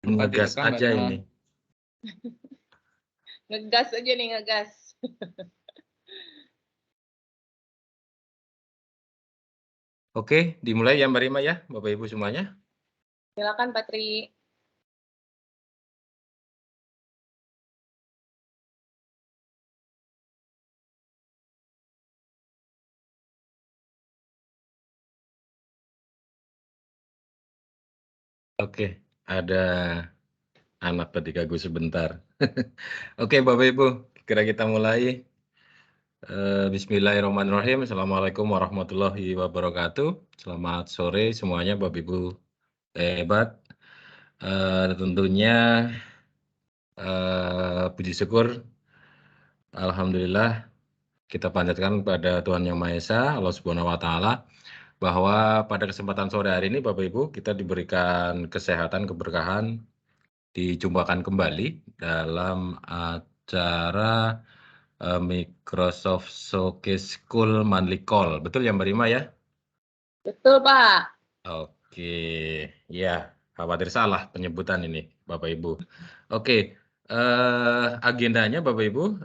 Ngegas direkam, aja ini. Ngegas aja nih, ngegas. Oke, dimulai ya Mbak Rima ya, Bapak Ibu semuanya. Silakan Patri. Oke, ada anak ketika gue sebentar. Oke, Bapak Ibu, kira kita mulai. Bismillahirrahmanirrahim. Assalamualaikum warahmatullahi wabarakatuh. Selamat sore semuanya, Bapak Ibu hebat. Tentunya puji syukur, alhamdulillah kita panjatkan kepada Tuhan Yang Maha Esa, Allah Subhanahu wa Ta'ala, bahwa pada kesempatan sore hari ini Bapak Ibu kita diberikan kesehatan, keberkahan, dijumpakan kembali dalam acara Microsoft Showcase School Monthly Call. Betul ya Mbak Rima ya? Betul Pak. Oke, ya khawatir salah penyebutan ini Bapak Ibu. Oke, agendanya Bapak Ibu,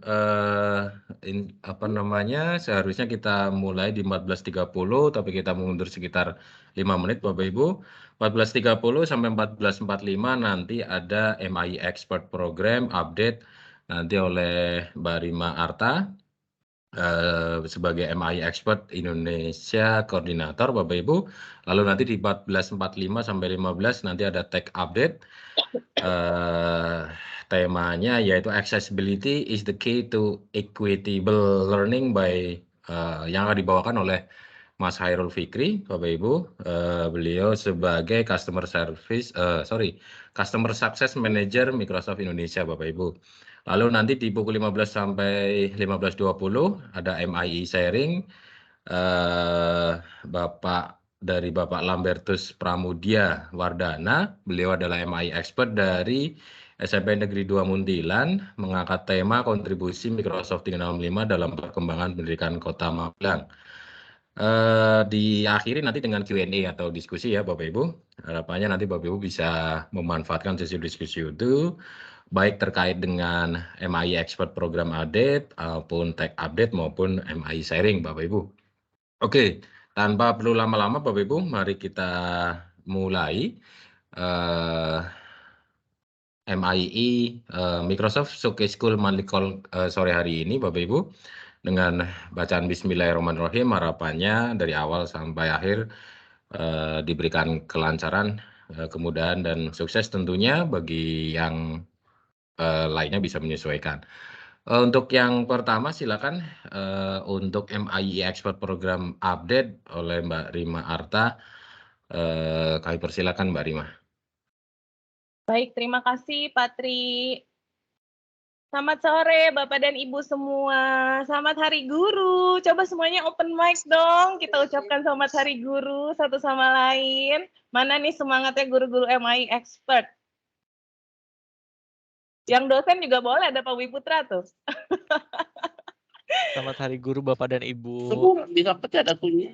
seharusnya kita mulai di 14.30, tapi kita mundur sekitar 5 menit Bapak Ibu. 14.30 sampai 14.45 nanti ada MI Expert Program update nanti oleh Mbak Rima Arta sebagai MI Expert Indonesia Koordinator Bapak Ibu. Lalu nanti di 14.45 sampai 15 nanti ada Tech Update. Temanya yaitu Accessibility is the key to equitable learning by yang akan dibawakan oleh Mas Hairul Fikri, Bapak Ibu. Beliau sebagai Customer Success Manager Microsoft Indonesia, Bapak Ibu. Lalu nanti di pukul 15 sampai 15.20 ada MIE sharing. Dari Bapak Lambertus Pramudia Wardana, beliau adalah MI expert dari SMP Negeri 2 Muntilan, mengangkat tema kontribusi Microsoft 365 dalam perkembangan pendidikan Kota Magelang. Diakhiri nanti dengan Q&A atau diskusi ya Bapak Ibu. Harapannya nanti Bapak Ibu bisa memanfaatkan sesi diskusi itu, baik terkait dengan MI Expert Program Update, maupun Tech Update, maupun MI Sharing Bapak Ibu. Oke, tanpa perlu lama-lama Bapak Ibu, mari kita mulai MIE Microsoft Showcase School Monthly Call sore hari ini Bapak Ibu. Dengan bacaan Bismillahirrahmanirrahim, harapannya dari awal sampai akhir diberikan kelancaran, kemudahan, dan sukses tentunya bagi yang lainnya bisa menyesuaikan. Untuk yang pertama silakan untuk MIE Expert Program Update oleh Mbak Rima Arta. Kami persilakan Mbak Rima. Baik, terima kasih Patri. Selamat sore Bapak dan Ibu semua. Selamat Hari Guru. Coba semuanya open mic dong. Kita ucapkan selamat Hari Guru satu sama lain. Mana nih semangatnya guru-guru MI Expert? Yang dosen juga boleh, ada Pak Wiputra tuh. Selamat Hari Guru Bapak dan Ibu. Bisa pecat akunya.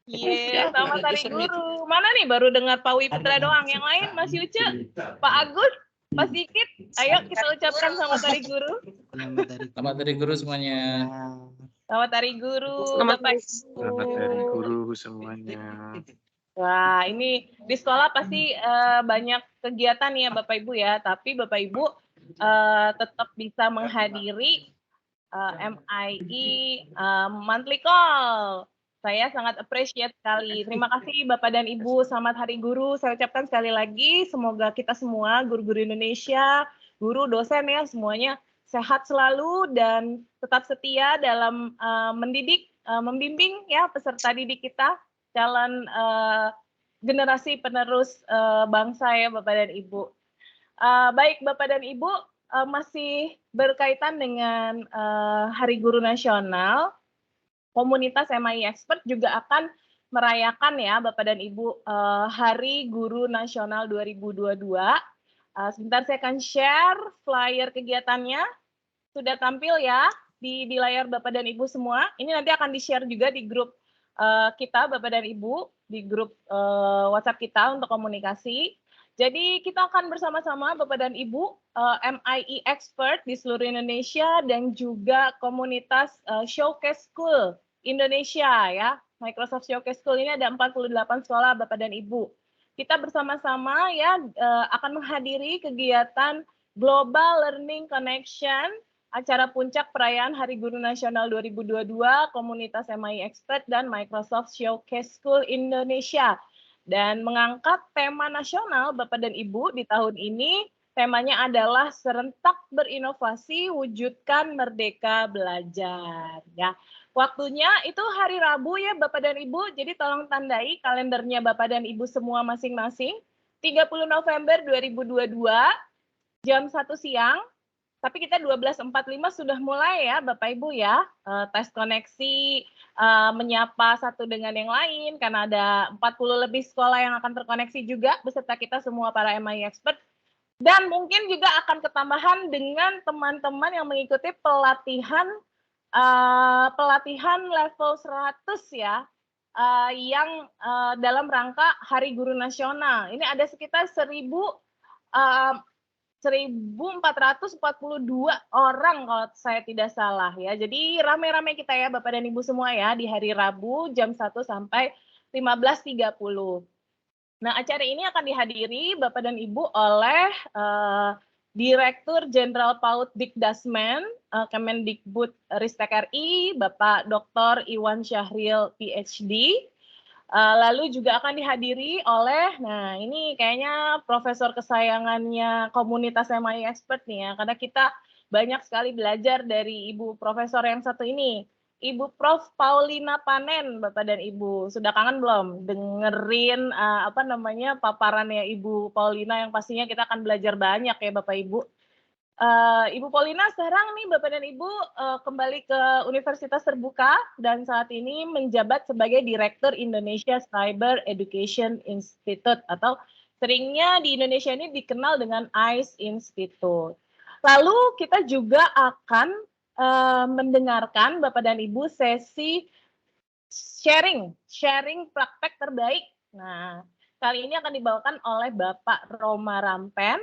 Iya, selamat Hari Guru. Mana nih baru dengar Pak Wiputra doang. Yang lain Mas Yuce, Pak Agus, Pak Sikit, ayo kita ucapkan selamat Hari Guru. Selamat Hari Guru semuanya. Selamat Hari Guru, Bapak Ibu. Selamat Hari Guru semuanya. Wah, ini di sekolah pasti banyak kegiatan ya Bapak Ibu ya, tapi Bapak Ibu tetap bisa menghadiri MIE Monthly Call. Saya sangat appreciate sekali. Terima kasih Bapak dan Ibu, selamat Hari Guru. Saya ucapkan sekali lagi, semoga kita semua guru-guru Indonesia, guru, dosen ya, semuanya sehat selalu dan tetap setia dalam mendidik, membimbing ya peserta didik kita, calon generasi penerus bangsa ya Bapak dan Ibu. Baik Bapak dan Ibu, masih berkaitan dengan Hari Guru Nasional, komunitas MIE Expert juga akan merayakan ya Bapak dan Ibu Hari Guru Nasional 2022. Sebentar saya akan share flyer kegiatannya. Sudah tampil ya di layar Bapak dan Ibu semua. Ini nanti akan di-share juga di grup kita Bapak dan Ibu, di grup WhatsApp kita untuk komunikasi. Jadi kita akan bersama-sama Bapak dan Ibu MIE expert di seluruh Indonesia dan juga komunitas Showcase School Indonesia ya. Microsoft Showcase School ini ada 48 sekolah Bapak dan Ibu. Kita bersama-sama ya akan menghadiri kegiatan Global Learning Connection, acara puncak perayaan Hari Guru Nasional 2022 komunitas MIE expert dan Microsoft Showcase School Indonesia. Dan mengangkat tema nasional Bapak dan Ibu di tahun ini, temanya adalah serentak berinovasi, wujudkan merdeka belajar. Ya, waktunya itu hari Rabu ya Bapak dan Ibu, jadi tolong tandai kalendernya Bapak dan Ibu semua masing-masing. 30 November 2022, jam 1 siang. Tapi kita 12.45 sudah mulai ya Bapak Ibu ya, tes koneksi, menyapa satu dengan yang lain, karena ada 40 lebih sekolah yang akan terkoneksi juga beserta kita semua para MIE expert. Dan mungkin juga akan ketambahan dengan teman-teman yang mengikuti pelatihan level 100 ya, yang dalam rangka Hari Guru Nasional. Ini ada sekitar 1.442 orang kalau saya tidak salah ya. Jadi rame-rame kita ya Bapak dan Ibu semua ya di hari Rabu jam 1 sampai 15.30. Nah, acara ini akan dihadiri Bapak dan Ibu oleh Direktur Jenderal PAUD Dikdasmen Kemendikbud Ristek RI, Bapak Dr. Iwan Syahril PhD. Lalu juga akan dihadiri oleh, nah ini kayaknya profesor kesayangannya komunitas MIE expert nih ya, karena kita banyak sekali belajar dari Ibu Profesor yang satu ini, Ibu Prof. Paulina Panen, Bapak dan Ibu. Sudah kangen belum dengerin paparannya Ibu Paulina yang pastinya kita akan belajar banyak ya Bapak Ibu. Ibu Paulina sekarang nih Bapak dan Ibu kembali ke Universitas Terbuka dan saat ini menjabat sebagai Direktur Indonesia Cyber Education Institute atau seringnya di Indonesia ini dikenal dengan ICE Institute. Lalu kita juga akan mendengarkan Bapak dan Ibu sesi sharing praktek terbaik. Nah, kali ini akan dibawakan oleh Bapak Roma Rampen.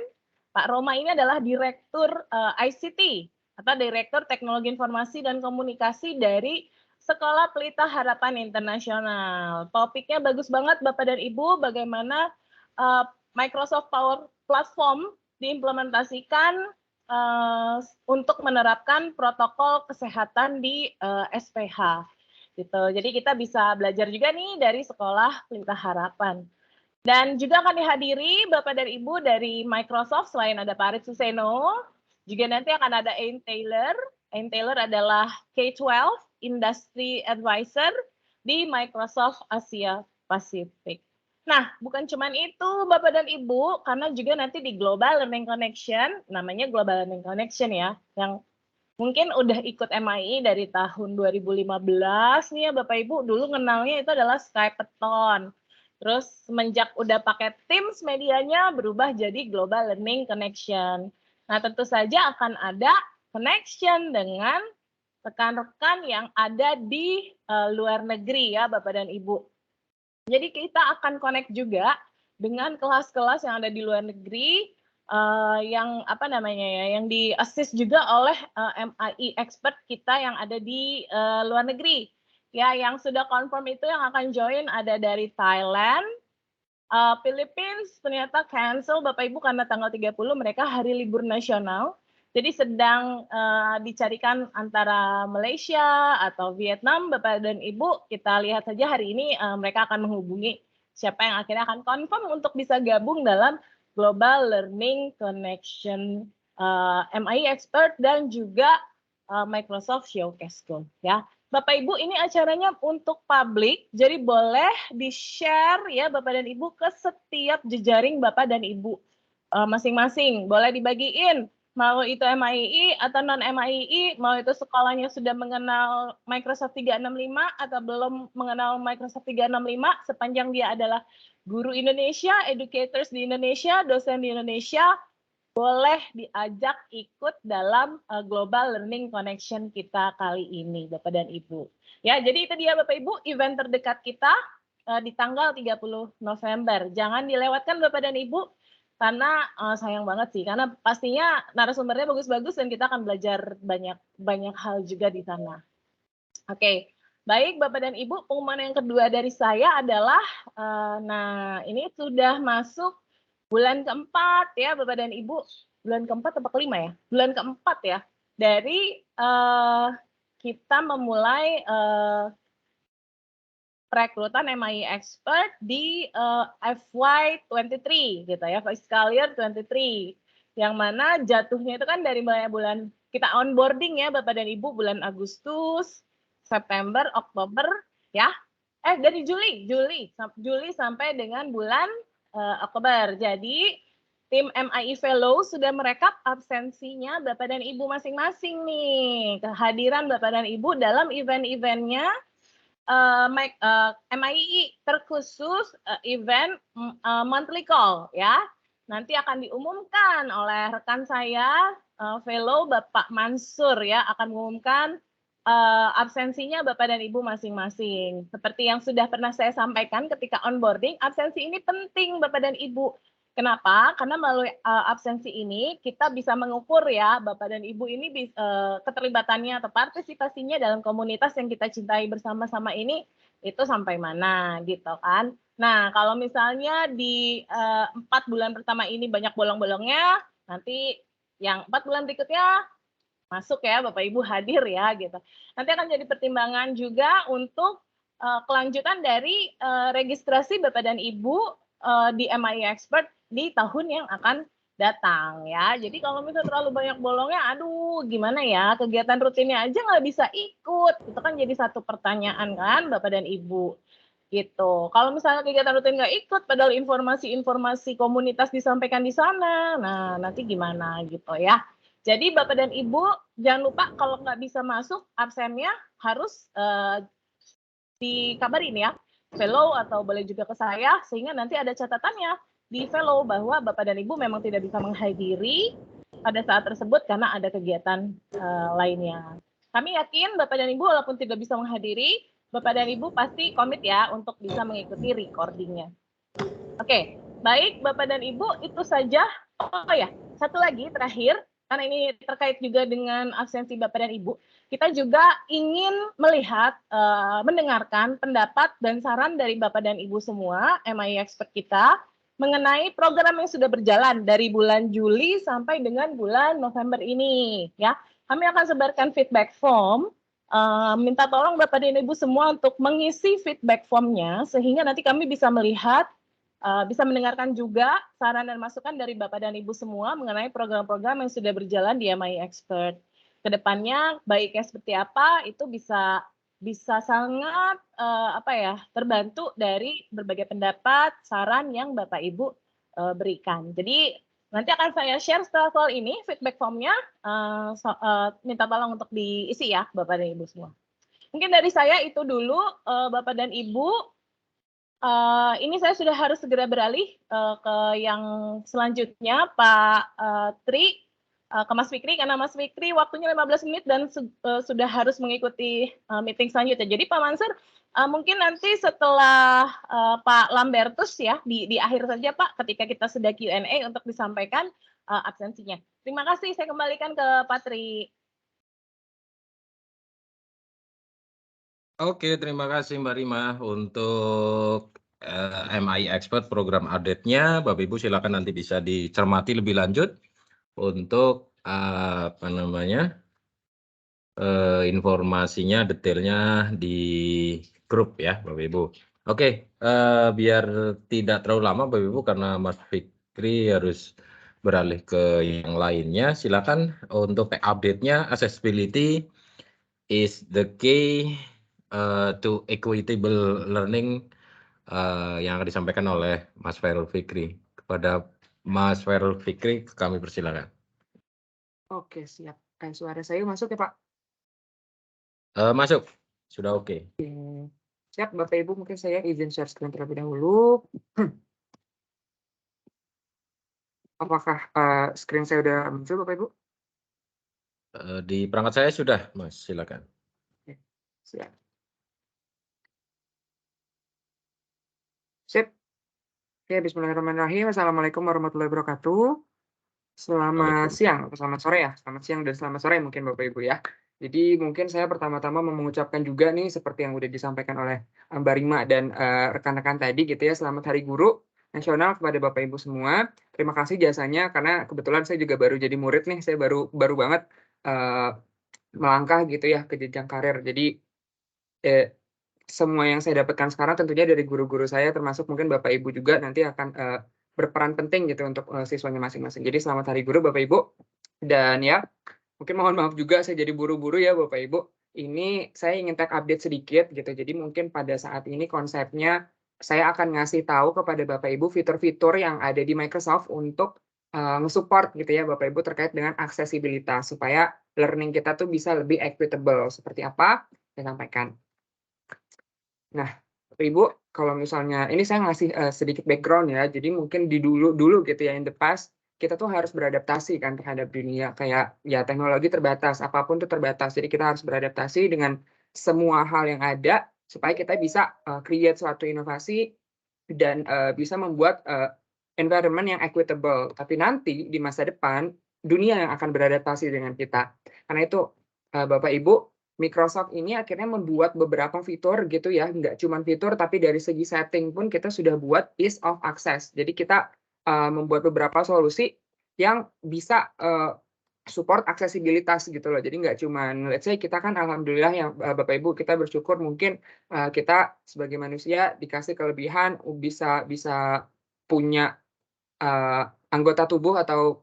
Pak Roma ini adalah Direktur ICT atau Direktur Teknologi Informasi dan Komunikasi dari Sekolah Pelita Harapan Internasional. Topiknya bagus banget Bapak dan Ibu, bagaimana Microsoft Power Platform diimplementasikan untuk menerapkan protokol kesehatan di SPH. Gitu. Jadi kita bisa belajar juga nih dari Sekolah Pelita Harapan. Dan juga akan dihadiri Bapak dan Ibu dari Microsoft, selain ada Pak Arit Suseno, juga nanti akan ada Ain Taylor. Ain Taylor adalah K-12 Industry Advisor di Microsoft Asia Pacific. Nah, bukan cuma itu Bapak dan Ibu, karena juga nanti di Global Learning Connection, namanya Global Learning Connection ya, yang mungkin udah ikut MIE dari tahun 2015 nih ya Bapak Ibu, dulu kenalnya itu adalah Skypeathon. Terus semenjak udah pakai Teams medianya berubah jadi Global Learning Connection. Nah, tentu saja akan ada connection dengan rekan-rekan yang ada di luar negeri ya Bapak dan Ibu. Jadi kita akan connect juga dengan kelas-kelas yang ada di luar negeri yang yang di-assist juga oleh MIE expert kita yang ada di luar negeri. Ya, yang sudah confirm itu yang akan join ada dari Thailand, Philippines, ternyata cancel Bapak Ibu karena tanggal 30 mereka hari libur nasional. Jadi sedang dicarikan antara Malaysia atau Vietnam, Bapak dan Ibu. Kita lihat saja hari ini mereka akan menghubungi siapa yang akhirnya akan confirm untuk bisa gabung dalam Global Learning Connection MIE Expert dan juga Microsoft Showcase School. Ya. Bapak Ibu, ini acaranya untuk publik, jadi boleh di-share ya Bapak dan Ibu ke setiap jejaring Bapak dan Ibu masing-masing. Boleh dibagiin, mau itu MIE atau non-MIE, mau itu sekolahnya sudah mengenal Microsoft 365 atau belum mengenal Microsoft 365, sepanjang dia adalah guru Indonesia, educators di Indonesia, dosen di Indonesia, boleh diajak ikut dalam Global Learning Connection kita kali ini, Bapak dan Ibu. Ya, jadi itu dia Bapak Ibu, event terdekat kita di tanggal 30 November. Jangan dilewatkan Bapak dan Ibu, karena sayang banget sih, karena pastinya narasumbernya bagus-bagus dan kita akan belajar banyak hal juga di sana. Oke, baik Bapak dan Ibu, pengumuman yang kedua dari saya adalah, nah ini sudah masuk bulan keempat ya Bapak dan Ibu, bulan keempat atau kelima ya? Bulan keempat ya, dari kita memulai perekrutan MI Expert di FY23 gitu ya, fiscal year 23. Yang mana jatuhnya itu kan dari bulan kita onboarding ya Bapak dan Ibu bulan Agustus, September, Oktober ya. Dari Juli sampai dengan bulan Oktober. Jadi tim MIE Fellow sudah merekap absensinya Bapak dan Ibu masing-masing nih. Kehadiran Bapak dan Ibu dalam event-eventnya MIE terkhusus event monthly call ya. Nanti akan diumumkan oleh rekan saya fellow Bapak Mansur ya, akan mengumumkan absensinya Bapak dan Ibu masing-masing. Seperti yang sudah pernah saya sampaikan ketika onboarding, absensi ini penting Bapak dan Ibu. Kenapa? Karena melalui absensi ini kita bisa mengukur ya Bapak dan Ibu ini keterlibatannya atau partisipasinya dalam komunitas yang kita cintai bersama-sama ini itu sampai mana gitu kan. Nah kalau misalnya di 4 bulan pertama ini banyak bolong-bolongnya, nanti yang 4 bulan berikutnya masuk ya Bapak Ibu hadir ya gitu. Nanti akan jadi pertimbangan juga untuk kelanjutan dari registrasi Bapak dan Ibu di MIE Expert di tahun yang akan datang ya. Jadi kalau misalnya terlalu banyak bolongnya, aduh gimana ya, kegiatan rutinnya aja nggak bisa ikut. Itu kan jadi satu pertanyaan kan Bapak dan Ibu gitu. Kalau misalnya kegiatan rutin nggak ikut, padahal informasi-informasi komunitas disampaikan di sana, nah nanti gimana gitu ya. Jadi Bapak dan Ibu jangan lupa kalau nggak bisa masuk absennya harus dikabarin ya, fellow atau boleh juga ke saya sehingga nanti ada catatannya di fellow bahwa Bapak dan Ibu memang tidak bisa menghadiri pada saat tersebut karena ada kegiatan lainnya. Kami yakin Bapak dan Ibu walaupun tidak bisa menghadiri, Bapak dan Ibu pasti komit ya untuk bisa mengikuti recordingnya. Oke, baik Bapak dan Ibu itu saja. Oh ya, satu lagi terakhir, karena ini terkait juga dengan absensi Bapak dan Ibu, kita juga ingin melihat, mendengarkan pendapat dan saran dari Bapak dan Ibu semua, MIE Expert kita, mengenai program yang sudah berjalan dari bulan Juli sampai dengan bulan November ini. Ya, kami akan sebarkan feedback form, minta tolong Bapak dan Ibu semua untuk mengisi feedback formnya, sehingga nanti kami bisa melihat, bisa mendengarkan juga saran dan masukan dari Bapak dan Ibu semua mengenai program-program yang sudah berjalan di MIE Expert. Kedepannya baiknya seperti apa itu bisa sangat terbantu dari berbagai pendapat, saran yang Bapak Ibu berikan. Jadi nanti akan saya share setelah call ini feedback formnya, minta tolong untuk diisi ya Bapak dan Ibu semua. Mungkin dari saya itu dulu Bapak dan Ibu. Ini saya sudah harus segera beralih ke yang selanjutnya Pak Tri, ke Mas Fikri, karena Mas Fikri waktunya 15 menit dan sudah harus mengikuti meeting selanjutnya. Jadi Pak Mansur, mungkin nanti setelah Pak Lambertus ya, di akhir saja Pak, ketika kita sudah Q&A untuk disampaikan absensinya. Terima kasih, saya kembalikan ke Pak Tri. Oke, terima kasih Mbak Rima untuk MIE Expert program update-nya. Bapak Ibu silakan nanti bisa dicermati lebih lanjut untuk informasinya detailnya di grup ya Bapak Ibu. Oke, biar tidak terlalu lama Bapak Ibu karena Mas Fikri harus beralih ke yang lainnya, silakan untuk update-nya accessibility is the key to equitable learning yang akan disampaikan oleh Mas Fairul Fikri. Kepada Mas Fairul Fikri kami persilakan. Oke, siap. Suara saya masuk ya Pak? Masuk, sudah oke. Siap Bapak Ibu, mungkin saya izin share screen terlebih dahulu. Apakah screen saya udah muncul Bapak Ibu? Di perangkat saya sudah, Mas, silakan. Oke, siap. Sip. Oke, bismillahirrahmanirrahim. Assalamualaikum warahmatullahi wabarakatuh. Selamat siang, atau selamat sore ya. Selamat siang dan selamat sore mungkin Bapak Ibu ya. Jadi mungkin saya pertama-tama mau mengucapkan juga nih seperti yang udah disampaikan oleh Mbak Rima dan rekan-rekan tadi gitu ya. Selamat Hari Guru Nasional kepada Bapak Ibu semua. Terima kasih jasanya karena kebetulan saya juga baru jadi murid nih. Saya baru banget melangkah gitu ya ke jenjang karir. Jadi semua yang saya dapatkan sekarang tentunya dari guru-guru saya, termasuk mungkin Bapak Ibu juga nanti akan berperan penting gitu untuk siswanya masing-masing. Jadi selamat Hari Guru Bapak Ibu. Dan ya, mungkin mohon maaf juga saya jadi buru-buru ya Bapak Ibu. Ini saya ingin tag update sedikit gitu. Jadi mungkin pada saat ini konsepnya saya akan ngasih tahu kepada Bapak Ibu fitur-fitur yang ada di Microsoft untuk nge-support gitu ya Bapak Ibu terkait dengan aksesibilitas supaya learning kita tuh bisa lebih equitable. Seperti apa? Saya sampaikan. Nah, Bapak Ibu, kalau misalnya ini saya ngasih sedikit background ya. Jadi mungkin di dulu gitu ya in the past kita tuh harus beradaptasi kan terhadap dunia kayak ya teknologi terbatas, apapun tuh terbatas. Jadi kita harus beradaptasi dengan semua hal yang ada supaya kita bisa create suatu inovasi dan bisa membuat environment yang equitable. Tapi nanti di masa depan dunia yang akan beradaptasi dengan kita. Karena itu Bapak Ibu, Microsoft ini akhirnya membuat beberapa fitur gitu ya, nggak cuma fitur tapi dari segi setting pun kita sudah buat ease of access. Jadi kita membuat beberapa solusi yang bisa support aksesibilitas gitu loh. Jadi nggak cuma, let's say kita kan alhamdulillah yang Bapak Ibu kita bersyukur mungkin kita sebagai manusia dikasih kelebihan bisa punya anggota tubuh atau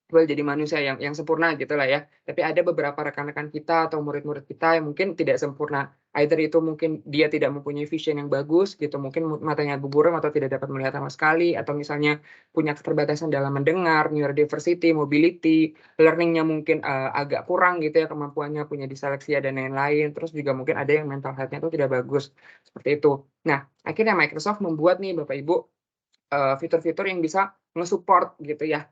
jadi manusia yang sempurna gitu lah ya. Tapi ada beberapa rekan-rekan kita atau murid-murid kita yang mungkin tidak sempurna. Either itu mungkin dia tidak mempunyai vision yang bagus gitu, mungkin matanya buram atau tidak dapat melihat sama sekali, atau misalnya punya keterbatasan dalam mendengar, neurodiversity, mobility, learning-nya mungkin agak kurang gitu ya kemampuannya, punya disleksia dan lain-lain. Terus juga mungkin ada yang mental health-nya itu tidak bagus. Seperti itu. Nah, akhirnya Microsoft membuat nih Bapak Ibu fitur-fitur yang bisa nge-support gitu ya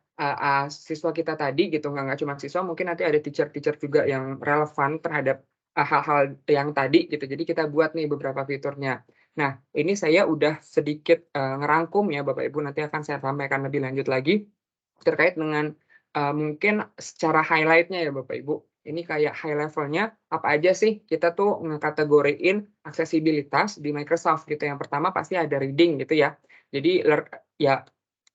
siswa kita tadi gitu, nggak cuma siswa, mungkin nanti ada teacher-teacher juga yang relevan terhadap hal-hal yang tadi gitu. Jadi kita buat nih beberapa fiturnya. Nah, ini saya udah sedikit ngerangkum ya Bapak Ibu, nanti akan saya sampaikan lebih lanjut lagi terkait dengan mungkin secara highlight-nya ya Bapak Ibu. Ini kayak high level-nya apa aja sih kita tuh ngekategoriin aksesibilitas di Microsoft gitu. Yang pertama pasti ada reading gitu ya. Jadi ya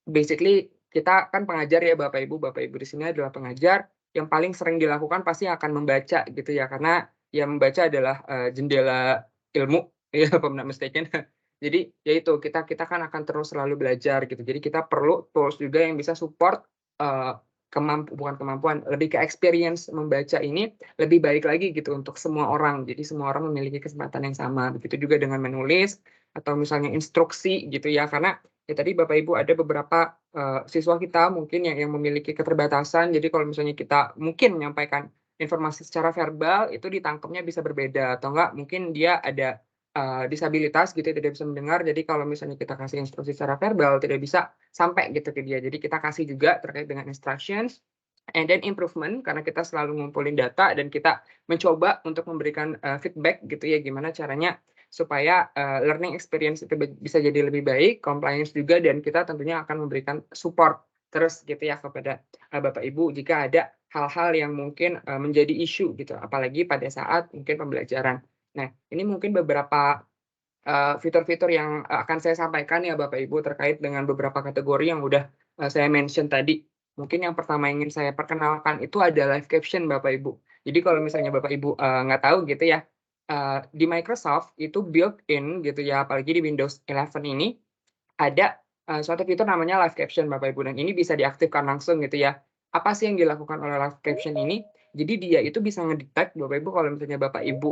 basically kita kan pengajar ya Bapak Ibu di sini adalah pengajar, yang paling sering dilakukan pasti akan membaca gitu ya, karena ya membaca adalah jendela ilmu ya if I'm not mistaken. Jadi ya itu kita kan akan terus selalu belajar gitu. Jadi kita perlu tools juga yang bisa support bukan kemampuan, lebih ke experience membaca ini lebih baik lagi gitu untuk semua orang. Jadi semua orang memiliki kesempatan yang sama. Begitu juga dengan menulis atau misalnya instruksi gitu ya, karena ya tadi Bapak Ibu ada beberapa siswa kita mungkin yang memiliki keterbatasan. Jadi kalau misalnya kita mungkin menyampaikan informasi secara verbal itu ditangkapnya bisa berbeda, atau enggak mungkin dia ada disabilitas gitu, tidak bisa mendengar. Jadi kalau misalnya kita kasih instruksi secara verbal tidak bisa sampai gitu ke dia. Jadi kita kasih juga terkait dengan instructions and then improvement, karena kita selalu ngumpulin data dan kita mencoba untuk memberikan feedback gitu ya, gimana caranya supaya learning experience itu bisa jadi lebih baik, compliance juga, dan kita tentunya akan memberikan support terus gitu ya kepada Bapak Ibu jika ada hal-hal yang mungkin menjadi isu gitu, apalagi pada saat mungkin pembelajaran. Nah, ini mungkin beberapa fitur-fitur yang akan saya sampaikan ya Bapak Ibu terkait dengan beberapa kategori yang udah saya mention tadi. Mungkin yang pertama ingin saya perkenalkan itu ada live caption Bapak Ibu. Jadi kalau misalnya Bapak Ibu nggak tahu gitu ya, di Microsoft itu built-in gitu ya, apalagi di Windows 11 ini ada suatu fitur namanya live caption Bapak Ibu, dan ini bisa diaktifkan langsung gitu ya. Apa sih yang dilakukan oleh live caption ini? Jadi dia itu bisa ngedetect Bapak Ibu kalau misalnya Bapak Ibu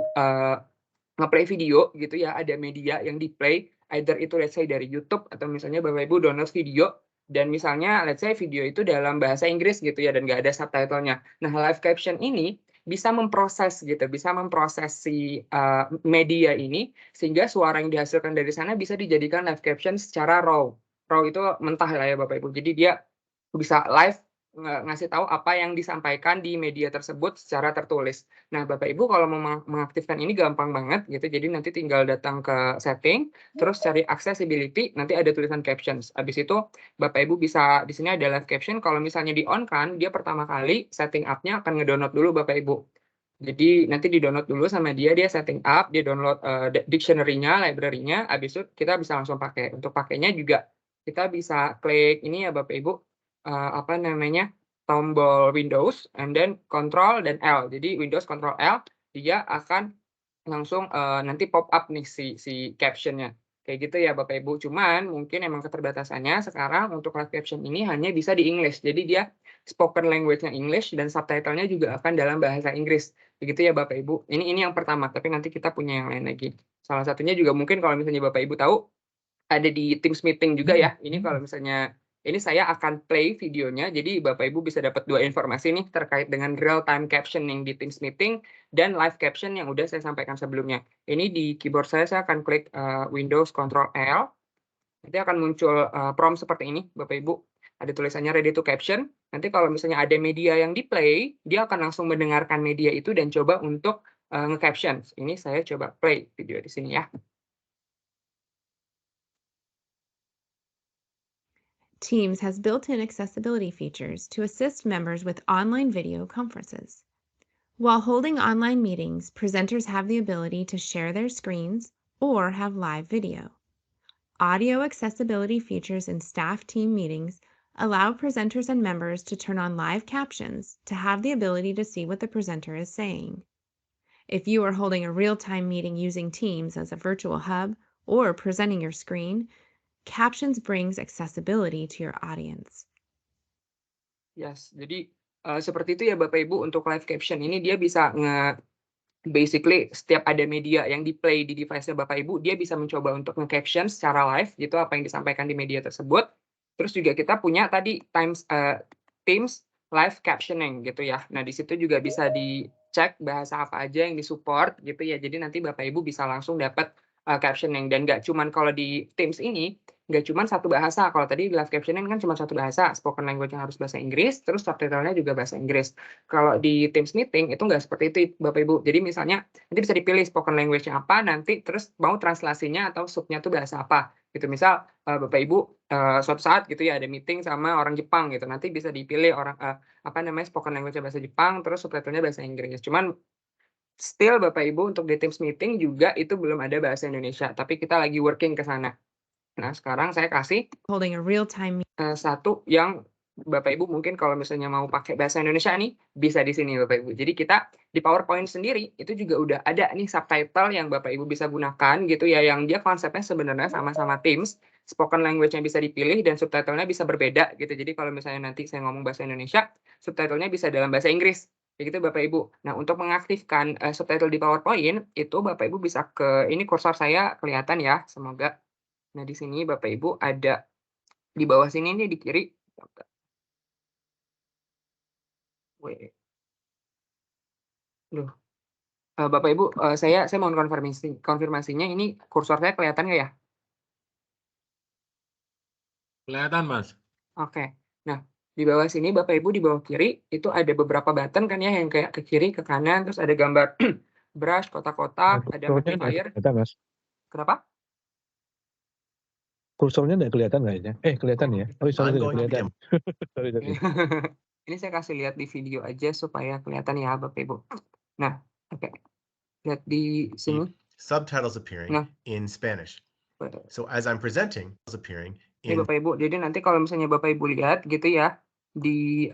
nge-play video gitu ya, ada media yang di-play, either itu let's say dari YouTube atau misalnya Bapak Ibu download video dan misalnya let's say video itu dalam bahasa Inggris gitu ya dan nggak ada subtitlenya. Nah, live caption ini bisa memproses gitu, bisa memproses si media ini sehingga suara yang dihasilkan dari sana bisa dijadikan live caption secara raw. Raw itu mentah lah ya Bapak Ibu. Jadi dia bisa live ngasih tahu apa yang disampaikan di media tersebut secara tertulis. Nah, Bapak Ibu kalau mau mengaktifkan ini gampang banget gitu. Jadi nanti tinggal datang ke setting, terus cari accessibility, nanti ada tulisan captions. Habis itu Bapak Ibu bisa di sini ada live caption. Kalau misalnya di on kan, dia pertama kali setting up-nya akan ngedownload dulu Bapak Ibu. Jadi nanti di-download dulu sama dia setting up, dia download dictionary-nya, library-nya, habis itu kita bisa langsung pakai. Untuk pakainya juga kita bisa klik ini ya Bapak Ibu, apa namanya, tombol Windows, and then Control dan L. Jadi Windows Control L, dia akan langsung nanti pop up nih si caption-nya. Kayak gitu ya Bapak Ibu. Cuman mungkin emang keterbatasannya sekarang untuk live caption ini hanya bisa di English. Jadi dia spoken language-nya English dan subtitle-nya juga akan dalam bahasa Inggris. Begitu ya Bapak Ibu. Ini yang pertama, tapi nanti kita punya yang lain lagi. Salah satunya juga mungkin kalau misalnya Bapak Ibu tahu ada di Teams meeting juga ya. Ini kalau misalnya ini saya akan play videonya, jadi Bapak Ibu bisa dapat 2 informasi nih terkait dengan real time captioning di Teams meeting dan live caption yang udah saya sampaikan sebelumnya. Ini di keyboard saya akan klik Windows Control L. Nanti akan muncul prompt seperti ini, Bapak Ibu. Ada tulisannya ready to caption. Nanti kalau misalnya ada media yang di-play, dia akan langsung mendengarkan media itu dan coba untuk nge-caption. Ini saya coba play video di sini ya. Teams has built-in accessibility features to assist members with online video conferences. While holding online meetings, presenters have the ability to share their screens or have live video. Audio accessibility features in staff team meetings allow presenters and members to turn on live captions to have the ability to see what the presenter is saying. If you are holding a real-time meeting using Teams as a virtual hub or presenting your screen, captions brings accessibility to your audience. Yes, jadi seperti itu ya Bapak Ibu untuk live caption ini dia bisa basically setiap ada media yang di-play di device-nya Bapak Ibu, dia bisa mencoba untuk nge-caption secara live gitu apa yang disampaikan di media tersebut. Terus juga kita punya tadi Teams live captioning gitu ya. Nah, di situ juga bisa dicek bahasa apa aja yang disupport gitu ya. Jadi nanti Bapak Ibu bisa langsung dapat captioning dan nggak cuman kalau di Teams ini nggak cuma satu bahasa. Kalau tadi live captioning kan cuma satu bahasa, spoken language yang harus bahasa Inggris, terus subtitlenya juga bahasa Inggris. Kalau di Teams meeting itu nggak seperti itu Bapak Ibu. Jadi misalnya nanti bisa dipilih spoken language-nya apa, nanti terus mau translasinya atau subnya tuh bahasa apa. Gitu misal Bapak Ibu suatu saat gitu ya ada meeting sama orang Jepang gitu. Nanti bisa dipilih orang apa namanya spoken language bahasa Jepang, terus subtitlenya bahasa Inggris. Cuman still Bapak Ibu untuk di Teams meeting juga itu belum ada bahasa Indonesia, tapi kita lagi working ke sana. Nah, sekarang saya kasih Holding a real-time satu yang Bapak Ibu mungkin kalau misalnya mau pakai bahasa Indonesia nih, bisa di sini Bapak Ibu. Jadi kita di PowerPoint sendiri itu juga udah ada nih subtitle yang Bapak Ibu bisa gunakan gitu ya, yang dia konsepnya sebenarnya sama-sama Teams, spoken language yang bisa dipilih dan subtitlenya bisa berbeda gitu. Jadi kalau misalnya nanti saya ngomong bahasa Indonesia, subtitlenya bisa dalam bahasa Inggris. Begitu Bapak Ibu. Nah, untuk mengaktifkan subtitle di PowerPoint, itu Bapak Ibu bisa ke, ini kursor saya kelihatan ya, semoga. Nah, di sini Bapak Ibu ada di bawah sini nih di kiri. Loh. Bapak Ibu, saya mohon konfirmasinya ini kursor saya kelihatan nggak ya? Kelihatan, Mas. Oke. Nah, di bawah sini Bapak Ibu di bawah kiri itu ada beberapa button kan ya yang kayak ke kiri, ke kanan, terus ada gambar brush, kotak-kotak, ada magnifier. Mas. Kenapa? Kursornya nggak kelihatan kayaknya. Kelihatan ya? Oh, sorry, tidak kelihatan. sorry. Ini saya kasih lihat di video aja supaya kelihatan ya Bapak Ibu. Nah, oke. Lihat di sini. Subtitles appearing in Spanish. So as I'm presenting, it's appearing in Bapak Ibu. Jadi nanti kalau misalnya Bapak Ibu lihat gitu ya di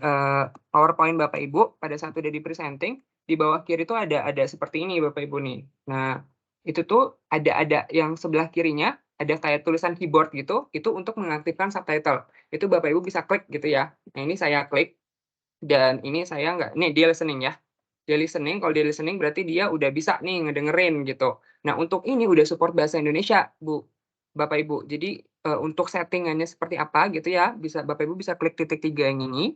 PowerPoint Bapak Ibu pada saat udah di presenting, di bawah kiri itu ada seperti ini Bapak Ibu nih. Nah, itu tuh ada yang sebelah kirinya ada kayak tulisan keyboard gitu, itu untuk mengaktifkan subtitle. Itu Bapak Ibu bisa klik gitu ya. Nah, ini saya klik dan ini saya nggak, nih dia listening ya. Dia listening, kalau dia listening berarti dia udah bisa nih ngedengerin gitu. Nah, untuk ini udah support bahasa Indonesia, Bu. Bapak Ibu. Jadi untuk settingannya seperti apa gitu ya, bisa Bapak Ibu bisa klik titik 3 yang ini.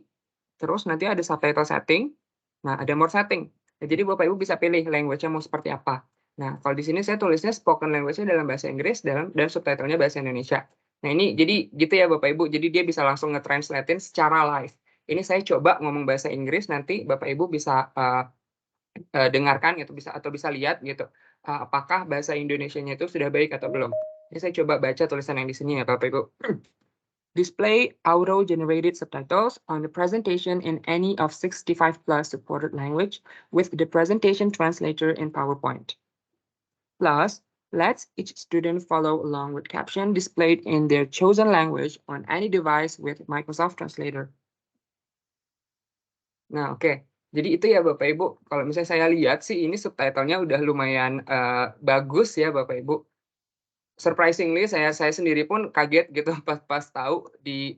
Terus nanti ada subtitle setting. Nah, ada more setting. Nah, jadi Bapak Ibu bisa pilih language-nya mau seperti apa. Nah, kalau di sini saya tulisnya spoken language-nya dalam bahasa Inggris dan subtitlenya bahasa Indonesia. Nah, ini jadi gitu ya Bapak Ibu. Jadi dia bisa langsung nge-translatein secara live. ini saya coba ngomong bahasa Inggris, nanti Bapak Ibu bisa dengarkan gitu, bisa lihat gitu, apakah bahasa Indonesianya itu sudah baik atau belum. Ini saya coba baca tulisan yang di sini ya Bapak Ibu. Display auto-generated subtitles on the presentation in any of 65 plus supported language with the presentation translator in PowerPoint. Plus, let each student follow along with caption displayed in their chosen language on any device with Microsoft Translator. Nah, oke. Jadi itu ya Bapak Ibu, kalau misalnya saya lihat sih ini subtitlenya udah lumayan bagus ya Bapak Ibu. Surprisingly saya sendiri pun kaget gitu pas tahu di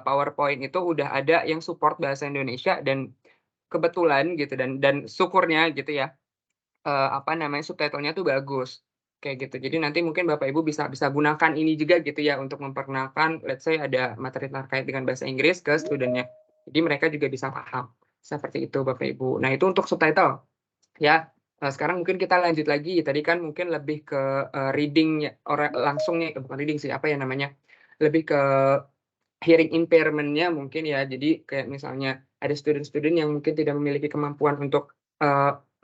PowerPoint itu udah ada yang support bahasa Indonesia, dan kebetulan gitu dan syukurnya gitu ya, subtitlenya tuh bagus kayak gitu. Jadi nanti mungkin Bapak Ibu bisa gunakan ini juga gitu ya untuk memperkenalkan, let's say ada materi terkait dengan bahasa Inggris ke studentnya. Jadi mereka juga bisa paham seperti itu Bapak Ibu. Nah itu untuk subtitle ya. Sekarang mungkin kita lanjut lagi. Tadi kan mungkin lebih ke reading-nya, langsungnya, bukan reading sih, apa ya namanya, lebih ke hearing impairment-nya mungkin ya. Jadi kayak misalnya ada student-student yang mungkin tidak memiliki kemampuan untuk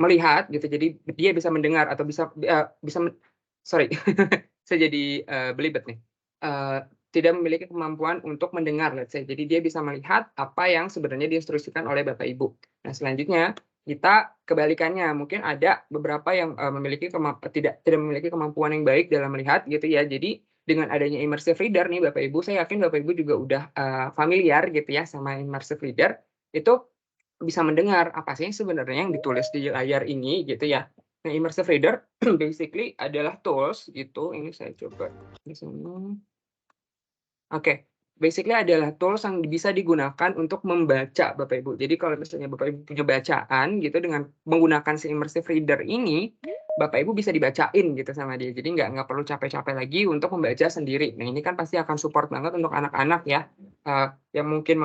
melihat gitu. Jadi dia bisa mendengar atau sorry, saya jadi belibet nih. Tidak memiliki kemampuan untuk mendengar, let's say. Jadi dia bisa melihat apa yang sebenarnya diinstruksikan oleh Bapak Ibu. Nah selanjutnya kita kebalikannya, mungkin ada beberapa yang tidak memiliki kemampuan yang baik dalam melihat gitu ya. Jadi dengan adanya immersive reader nih Bapak Ibu, saya yakin Bapak Ibu juga udah familiar gitu ya sama immersive reader. Itu bisa mendengar apa sih sebenarnya yang ditulis di layar ini gitu ya. Nah, immersive reader basically adalah tools gitu. Ini saya coba di sini. Oke. Basically adalah tools yang bisa digunakan untuk membaca Bapak Ibu. Jadi kalau misalnya Bapak Ibu punya bacaan gitu dengan menggunakan si immersive reader ini, Bapak Ibu bisa dibacain gitu sama dia. Jadi nggak perlu capek-capek lagi untuk membaca sendiri. Nah ini kan pasti akan support banget untuk anak-anak ya, yang mungkin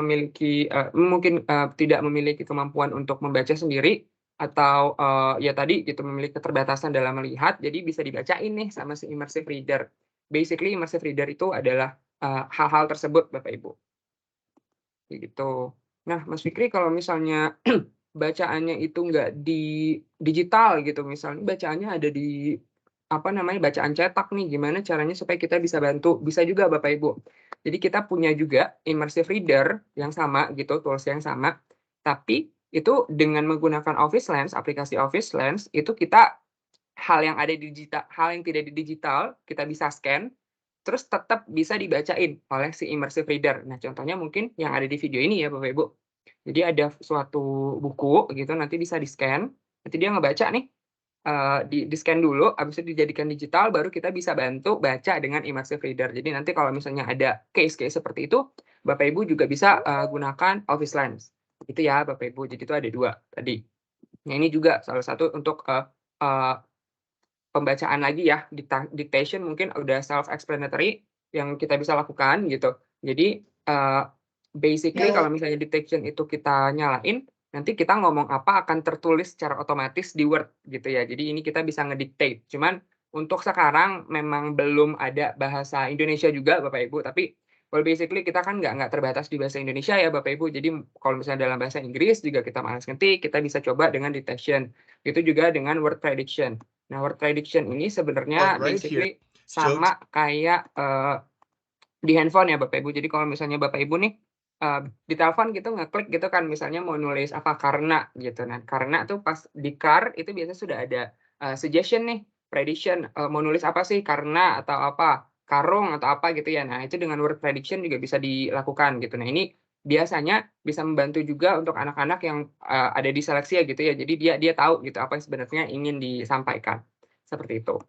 tidak memiliki kemampuan untuk membaca sendiri, atau ya tadi gitu memiliki keterbatasan dalam melihat. Jadi bisa dibacain nih sama si immersive reader. Basically immersive reader itu adalah hal-hal tersebut Bapak Ibu. Gitu. Nah, Mas Fikri kalau misalnya bacaannya itu nggak di digital gitu, misalnya bacaannya ada di bacaan cetak nih, gimana caranya supaya kita bisa bantu? Bisa juga Bapak Ibu. Jadi kita punya juga immersive reader yang sama gitu, tools yang sama, tapi itu dengan menggunakan Office Lens, aplikasi Office Lens, itu kita hal yang tidak di digital, kita bisa scan, terus tetap bisa dibacain oleh si immersive reader. Nah, contohnya mungkin yang ada di video ini ya Bapak Ibu. Jadi ada suatu buku gitu, nanti bisa di-scan, nanti dia ngebaca nih, di-scan dulu, habis itu dijadikan digital, baru kita bisa bantu baca dengan immersive reader. Jadi nanti kalau misalnya ada case-case seperti itu, Bapak Ibu juga bisa gunakan Office Lens. Itu ya Bapak Ibu, jadi itu ada 2 tadi. Nah ini juga salah satu untuk pembacaan lagi ya, dictation mungkin udah self-explanatory yang kita bisa lakukan gitu. Jadi basically kalau misalnya detection itu kita nyalain, nanti kita ngomong apa akan tertulis secara otomatis di Word gitu ya. Jadi ini kita bisa ngedictate. Cuman untuk sekarang memang belum ada bahasa Indonesia juga Bapak Ibu, tapi well basically kita kan nggak terbatas di bahasa Indonesia ya Bapak Ibu. Jadi kalau misalnya dalam bahasa Inggris juga kita malas ngetik, kita bisa coba dengan detection. Itu juga dengan word prediction. Nah, word prediction ini sebenarnya basically sama kayak di handphone ya Bapak Ibu. Jadi kalau misalnya Bapak Ibu nih di telepon gitu ngeklik gitu kan, misalnya mau nulis apa karena gitu. Nah, karena tuh pas di car itu biasanya sudah ada suggestion nih, prediction, mau nulis apa sih, karena atau apa, karung atau apa gitu ya. Nah, itu dengan word prediction juga bisa dilakukan gitu. Nah, ini biasanya bisa membantu juga untuk anak-anak yang ada di seleksi ya gitu ya. Jadi dia tahu gitu apa yang sebenarnya ingin disampaikan. Seperti itu.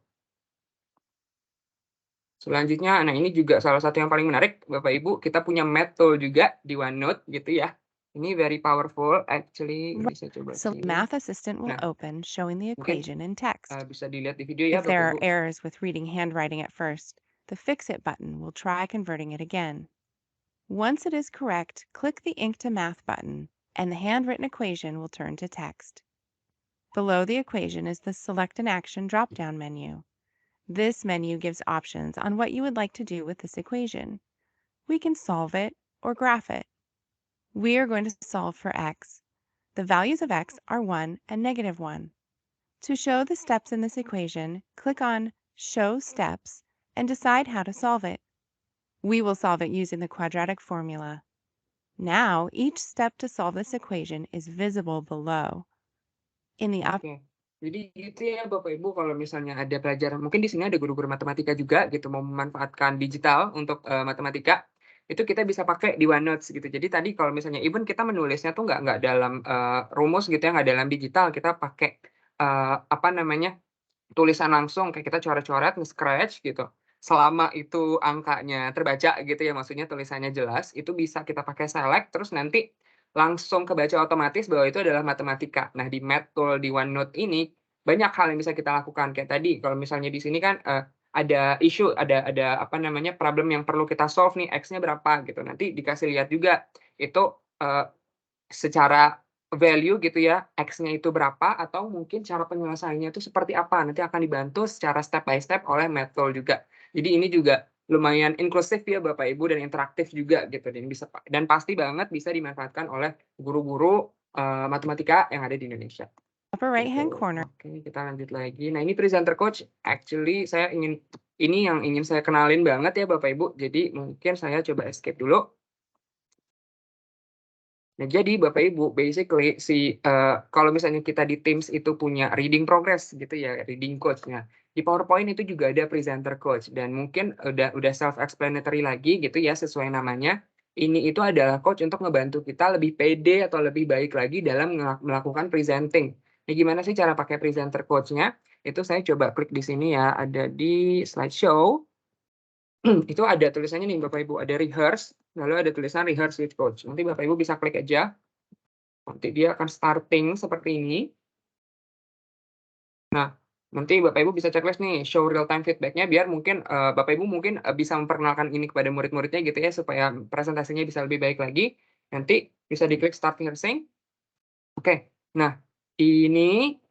Selanjutnya, nah ini juga salah satu yang paling menarik Bapak Ibu, kita punya math tool juga di OneNote gitu ya. Ini very powerful actually. Bisa coba. So Math Assistant will open showing the equation in text. Bisa dilihat di video ya If there are Bapak Ibu. errors with reading handwriting at first, the Fix It button will try converting it again. Once it is correct, click the Ink to Math button, and the handwritten equation will turn to text. Below the equation is the Select an Action drop-down menu. This menu gives options on what you would like to do with this equation. We can solve it or graph it. We are going to solve for x. The values of x are 1 and -1. To show the steps in this equation, click on Show Steps and decide how to solve it. We will solve it using the quadratic formula. Now, each step to solve this equation is visible below. In the Oke. Jadi gitu ya Bapak Ibu, kalau misalnya ada pelajaran, mungkin di sini ada guru-guru matematika juga gitu, mau memanfaatkan digital untuk matematika, itu kita bisa pakai di OneNote gitu. Jadi tadi kalau misalnya even kita menulisnya tuh nggak dalam rumus gitu ya, nggak dalam digital, kita pakai apa namanya, tulisan langsung, kayak kita coret-coret, nge-scratch gitu. Selama itu angkanya terbaca gitu ya, maksudnya tulisannya jelas, itu bisa kita pakai select, terus nanti langsung kebaca otomatis bahwa itu adalah matematika. Nah, di Math Tool di OneNote ini banyak hal yang bisa kita lakukan. Kayak tadi, kalau misalnya di sini kan ada issue, ada apa namanya problem yang perlu kita solve nih, x-nya berapa gitu. Nanti dikasih lihat juga itu secara value gitu ya, x-nya itu berapa, atau mungkin cara penyelesaiannya itu seperti apa. Nanti akan dibantu secara step by step oleh Math Tool juga. Jadi ini juga lumayan inklusif ya Bapak Ibu dan interaktif juga gitu, dan pasti banget bisa dimanfaatkan oleh guru-guru matematika yang ada di Indonesia. upper right-hand corner, Oke, kita lanjut lagi. Nah, ini presenter coach, actually ini yang ingin saya kenalin banget ya Bapak Ibu. Jadi mungkin saya coba escape dulu. Nah, jadi Bapak Ibu, basically kalau misalnya kita di Teams itu punya reading progress gitu ya, reading coach-nya. Di PowerPoint itu juga ada presenter coach, dan mungkin udah self-explanatory lagi gitu ya, sesuai namanya. Ini itu adalah coach untuk ngebantu kita lebih pede atau lebih baik lagi dalam melakukan presenting. Nah, gimana sih cara pakai presenter coach-nya? Itu saya coba klik di sini ya, ada di slideshow. Itu ada tulisannya nih Bapak Ibu, ada rehearse, lalu ada tulisan rehearse with coach. Nanti Bapak Ibu bisa klik aja. Nanti dia akan starting seperti ini. Nah, nanti Bapak Ibu bisa checklist nih, show real time feedback-nya, biar mungkin Bapak Ibu mungkin bisa memperkenalkan ini kepada murid-muridnya gitu ya, supaya presentasinya bisa lebih baik lagi. Nanti bisa diklik start rehearsing. Oke, nah ini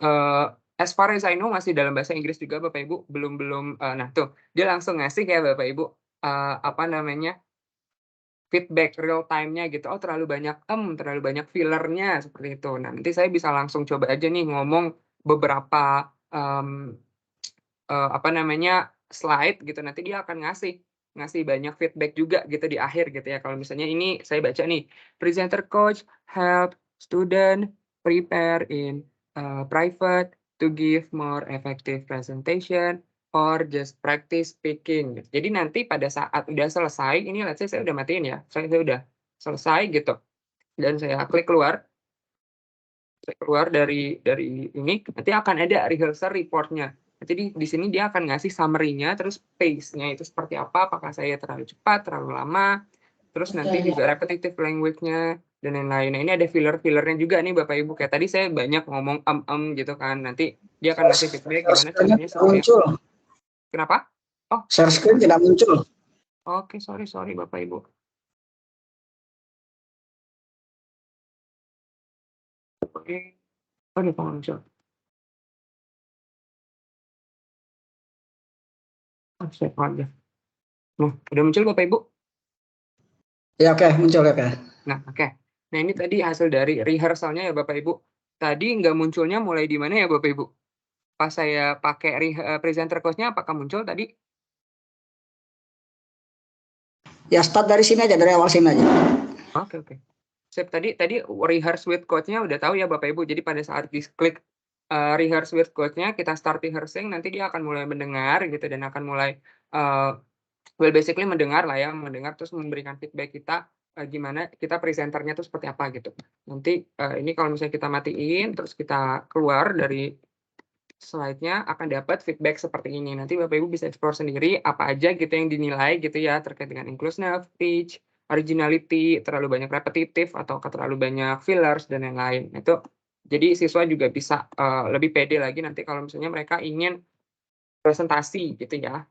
as far as I know masih dalam bahasa Inggris juga Bapak Ibu, belum nah tuh dia langsung ngasih ya Bapak Ibu apa namanya, feedback real time-nya gitu. Oh, terlalu banyak fillernya seperti itu. Nah, nanti saya bisa langsung coba aja nih ngomong beberapa apa namanya, slide gitu. Nanti dia akan ngasih banyak feedback juga gitu di akhir gitu ya. Kalau misalnya ini saya baca nih, presenter coach help student prepare in private to give more effective presentation or just practice speaking. Jadi nanti pada saat udah selesai, ini let's say saya udah matiin ya, saya udah selesai gitu, dan saya klik keluar dari ini, nanti akan ada rehearsal report-nya. Nanti di sini dia akan ngasih summary-nya, terus pace-nya itu seperti apa, apakah saya terlalu cepat, terlalu lama, terus nanti juga repetitive language-nya, dan lain-lain. Nah, ini ada filler-fillernya juga nih Bapak Ibu. Kayak tadi saya banyak ngomong gitu kan, nanti dia akan ngasih feedback gimana caranya muncul. Kenapa? Oh, share screen tidak muncul. Oke, sorry Bapak Ibu. Oke. Oh, ini muncul. Saya aja. Nah, udah muncul Bapak Ibu? Ya, oke, muncul ya. Nah, oke. Nah, ini tadi hasil dari rehearsalnya ya Bapak Ibu. Tadi nggak munculnya mulai di mana ya Bapak Ibu? Pas saya pakai presenter coach-nya apakah muncul tadi? Ya, start dari sini aja, dari awal sini aja. Oke. Sip, tadi rehearse with coach-nya udah tahu ya Bapak Ibu. Jadi pada saat diklik rehearse with coach-nya, kita start rehearsing, nanti dia akan mulai mendengar gitu, dan akan mulai basically mendengar terus memberikan feedback kita gimana kita presenternya tuh seperti apa gitu. Nanti ini kalau misalnya kita matiin terus kita keluar dari slide-nya, akan dapat feedback seperti ini. Nanti Bapak Ibu bisa explore sendiri apa aja gitu yang dinilai gitu ya, terkait dengan inclusiveness, pitch, originality, terlalu banyak repetitif atau terlalu banyak fillers dan lain-lain. Itu jadi siswa juga bisa lebih pede lagi nanti kalau misalnya mereka ingin presentasi gitu ya.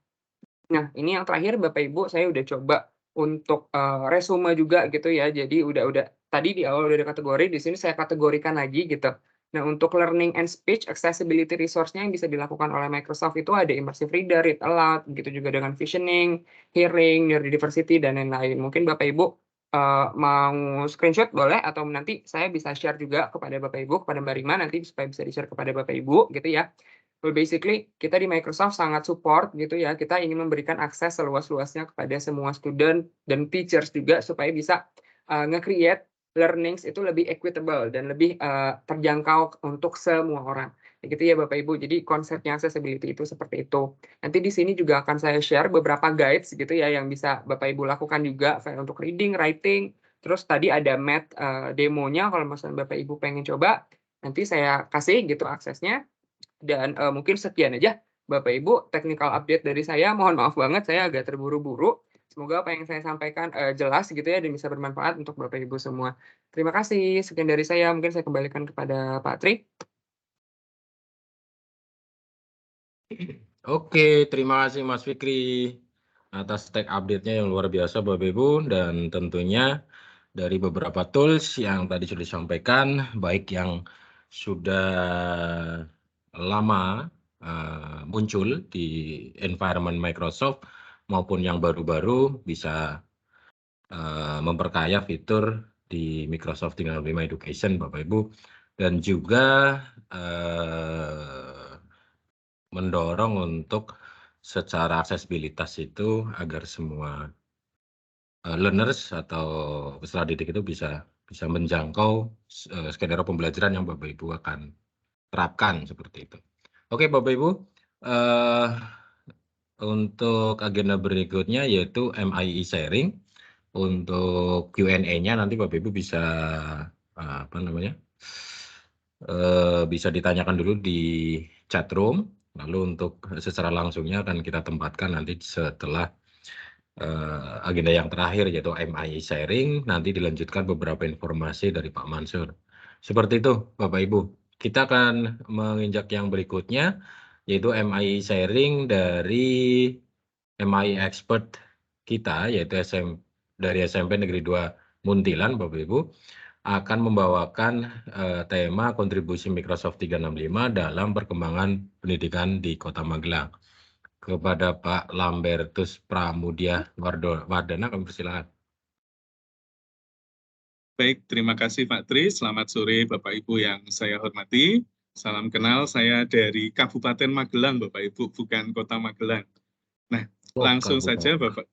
Nah, ini yang terakhir Bapak Ibu, saya udah coba untuk resume juga gitu ya. Jadi udah tadi di awal udah ada kategori, di sini saya kategorikan lagi gitu. Nah, untuk learning and speech accessibility resource-nya yang bisa dilakukan oleh Microsoft itu ada immersive reader, read aloud, gitu juga dengan visioning, hearing, neurodiversity dan lain-lain. Mungkin Bapak Ibu mau screenshot boleh, atau nanti saya bisa share juga kepada Bapak Ibu, kepada Mbak Rima nanti supaya bisa di-share kepada Bapak Ibu gitu ya. Well, basically kita di Microsoft sangat support gitu ya. Kita ingin memberikan akses seluas-luasnya kepada semua student dan teachers juga supaya bisa nge-create learnings itu lebih equitable dan lebih terjangkau untuk semua orang. Gitu ya Bapak Ibu. Jadi konsepnya accessibility itu seperti itu. Nanti di sini juga akan saya share beberapa guides gitu ya yang bisa Bapak Ibu lakukan juga untuk reading, writing. Terus tadi ada math demonya kalau misalnya Bapak Ibu pengen coba, nanti saya kasih gitu aksesnya. Dan mungkin sekian aja Bapak Ibu technical update dari saya. Mohon maaf banget saya agak terburu-buru. Semoga apa yang saya sampaikan jelas gitu ya dan bisa bermanfaat untuk Bapak Ibu semua. Terima kasih. Sekian dari saya. Mungkin saya kembalikan kepada Pak Tri. Oke, terima kasih Mas Fikri atas tech update-nya yang luar biasa Bapak Ibu, dan tentunya dari beberapa tools yang tadi sudah disampaikan, baik yang sudah lama muncul di environment Microsoft maupun yang baru-baru bisa memperkaya fitur di Microsoft 365 Education Bapak Ibu, dan juga mendorong untuk secara aksesibilitas itu agar semua learners atau peserta didik itu bisa menjangkau skenario pembelajaran yang Bapak Ibu akan terapkan seperti itu. Oke Bapak Ibu, untuk agenda berikutnya yaitu MIE sharing. Untuk Q&A-nya nanti Bapak Ibu bisa bisa ditanyakan dulu di chat room. Lalu untuk secara langsungnya akan kita tempatkan nanti setelah agenda yang terakhir yaitu MIE sharing, nanti dilanjutkan beberapa informasi dari Pak Mansur. Seperti itu Bapak Ibu. Kita akan menginjak yang berikutnya yaitu MIE sharing dari MIE expert kita yaitu dari SMP Negeri 2 Muntilan Bapak Ibu akan membawakan tema kontribusi Microsoft 365 dalam perkembangan pendidikan di Kota Magelang. Kepada Pak Lambertus Pramudia Wardana, kami persilakan. Baik, terima kasih Pak Tri. Selamat sore Bapak Ibu yang saya hormati. Salam kenal, saya dari Kabupaten Magelang Bapak Ibu, bukan Kota Magelang. Nah, langsung saja Bapak